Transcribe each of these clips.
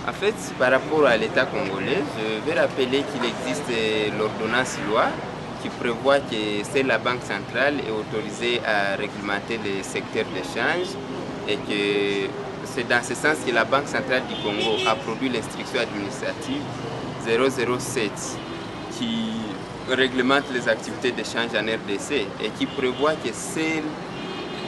En fait, par rapport à l'État congolais, je vais rappeler qu'il existe l'ordonnance loi qui prévoit que seule la Banque centrale est autorisée à réglementer les secteurs d'échange et que c'est dans ce sens que la Banque centrale du Congo a produit l'instruction administrative 007 qui réglemente les activités d'échange en RDC et qui prévoit que seules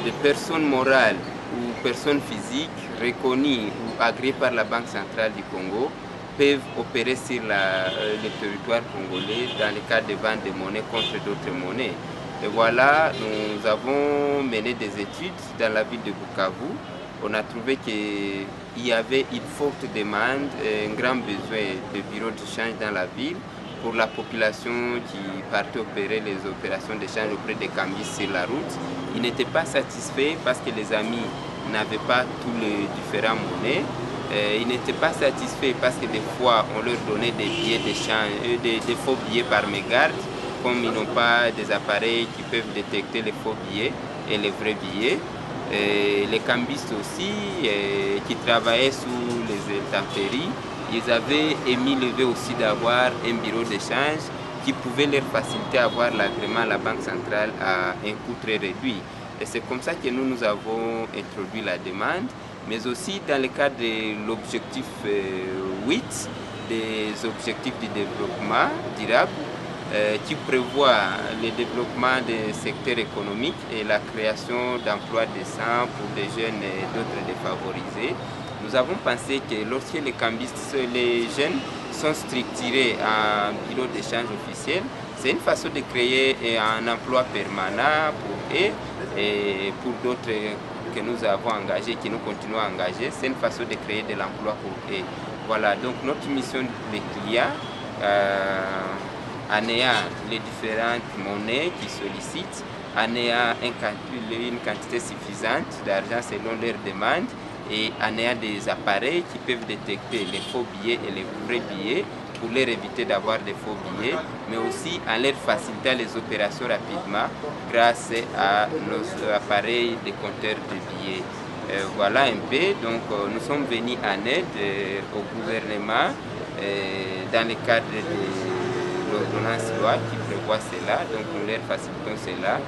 des personnes morales ou personnes physiques reconnues ou agréées par la Banque centrale du Congo peuvent opérer sur le territoire congolais dans le cadre de vente de monnaie contre d'autres monnaies. Et voilà, nous avons mené des études dans la ville de Bukavu. On a trouvé qu'il y avait une forte demande et un grand besoin de bureaux d'échange dans la ville pour la population qui partait opérer les opérations d'échange auprès des cambistes sur la route. Ils n'étaient pas satisfaits parce que les amis n'avaient pas tous les différents monnaies. Ils n'étaient pas satisfaits parce que des fois on leur donnait des billets d'échange, des faux billets par mégarde, comme ils n'ont pas des appareils qui peuvent détecter les faux billets et les vrais billets. Et les cambistes aussi, qui travaillaient sous les intempéries, ils avaient émis le vœu aussi d'avoir un bureau d'échange qui pouvait leur faciliter à avoir l'agrément à la Banque centrale à un coût très réduit. Et c'est comme ça que nous avons introduit la demande, mais aussi dans le cadre de l'objectif 8, des objectifs du développement durable, qui prévoit le développement des secteurs économiques et la création d'emplois décents pour des jeunes et d'autres défavorisés. Nous avons pensé que lorsque les cambistes, les jeunes sont structurés en bureau d'échange officiel, c'est une façon de créer un emploi permanent pour eux et pour d'autres que nous avons engagés, que nous continuons à engager. C'est une façon de créer de l'emploi pour eux. Voilà, donc notre mission des clients, en ayant les différentes monnaies qui sollicitent, en ayant une quantité suffisante d'argent selon leurs demandes et en ayant des appareils qui peuvent détecter les faux billets et les vrais billets pour leur éviter d'avoir des faux billets, mais aussi en leur facilitant les opérations rapidement grâce à nos appareils de compteurs de billets. Voilà un peu, donc nous sommes venus en aide au gouvernement dans le cadre de l'ordonnance loi qui prévoit cela, donc nous leur facilitons cela.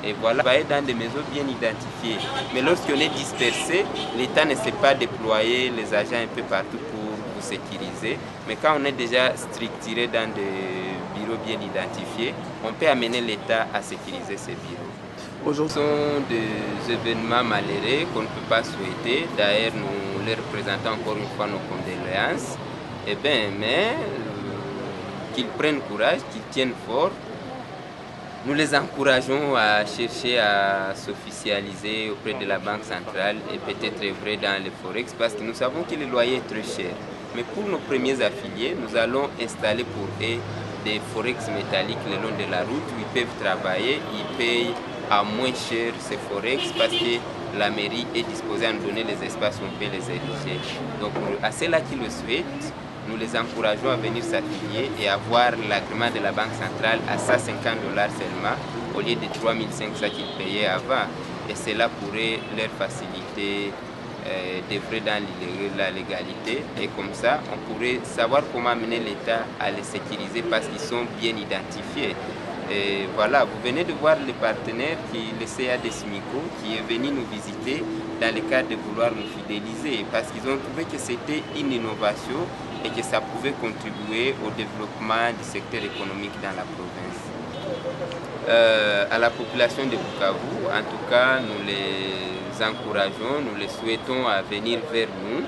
Et voilà, travailler dans des maisons bien identifiées. Mais lorsqu'on est dispersé, l'État ne sait pas déployer les agents un peu partout pour vous sécuriser. Mais quand on est déjà structuré dans des bureaux bien identifiés, on peut amener l'État à sécuriser ces bureaux. Aujourd'hui, ce sont des événements malheureux qu'on ne peut pas souhaiter. D'ailleurs, nous leur présentons encore une fois nos condoléances. Eh bien, mais qu'ils prennent courage, qu'ils tiennent fort. Nous les encourageons à chercher à s'officialiser auprès de la Banque centrale et peut-être œuvrer dans les forex parce que nous savons que le loyer est très cher. Mais pour nos premiers affiliés, nous allons installer pour eux des forex métalliques le long de la route où ils peuvent travailler, ils payent à moins cher ces forex parce que la mairie est disposée à nous donner les espaces où on peut les ériger. Donc à ceux-là qui le souhaitent, nous les encourageons à venir s'affilier et avoir l'agrément de la Banque centrale à 150 $ seulement au lieu de 3 500 qu'ils payaient avant. Et cela pourrait leur faciliter d'œuvrer dans la légalité. Et comme ça, on pourrait savoir comment amener l'État à les sécuriser parce qu'ils sont bien identifiés. Et voilà, vous venez de voir le partenaire, le CA des SMICO, qui est venu nous visiter dans le cadre de vouloir nous fidéliser parce qu'ils ont trouvé que c'était une innovation et que ça pouvait contribuer au développement du secteur économique dans la province. À la population de Bukavu, en tout cas, nous les encourageons, nous les souhaitons à venir vers nous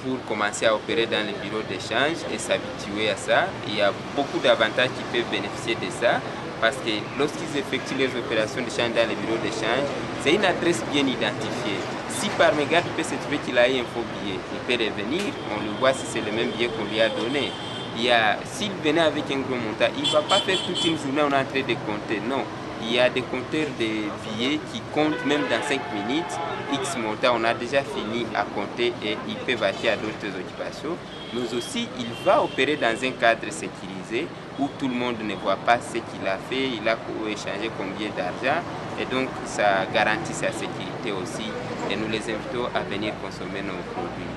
pour commencer à opérer dans les bureaux d'échange et s'habituer à ça. Il y a beaucoup d'avantages qui peuvent bénéficier de ça parce que lorsqu'ils effectuent les opérations d'échange dans les bureaux d'échange, c'est une adresse bien identifiée. Si par mégarde il peut se trouver qu'il a eu un faux billet, il peut revenir, on le voit si c'est le même billet qu'on lui a donné. S'il venait avec un gros montant, il ne va pas faire toute une journée en train de compter, non. Il y a des compteurs de billets qui comptent même dans 5 minutes, X montant, on a déjà fini à compter et il peut vaquer à d'autres occupations. Mais aussi, il va opérer dans un cadre sécurisé où tout le monde ne voit pas ce qu'il a fait, il a échangé combien d'argent et donc ça garantit sa sécurité aussi et nous les invitons à venir consommer nos produits.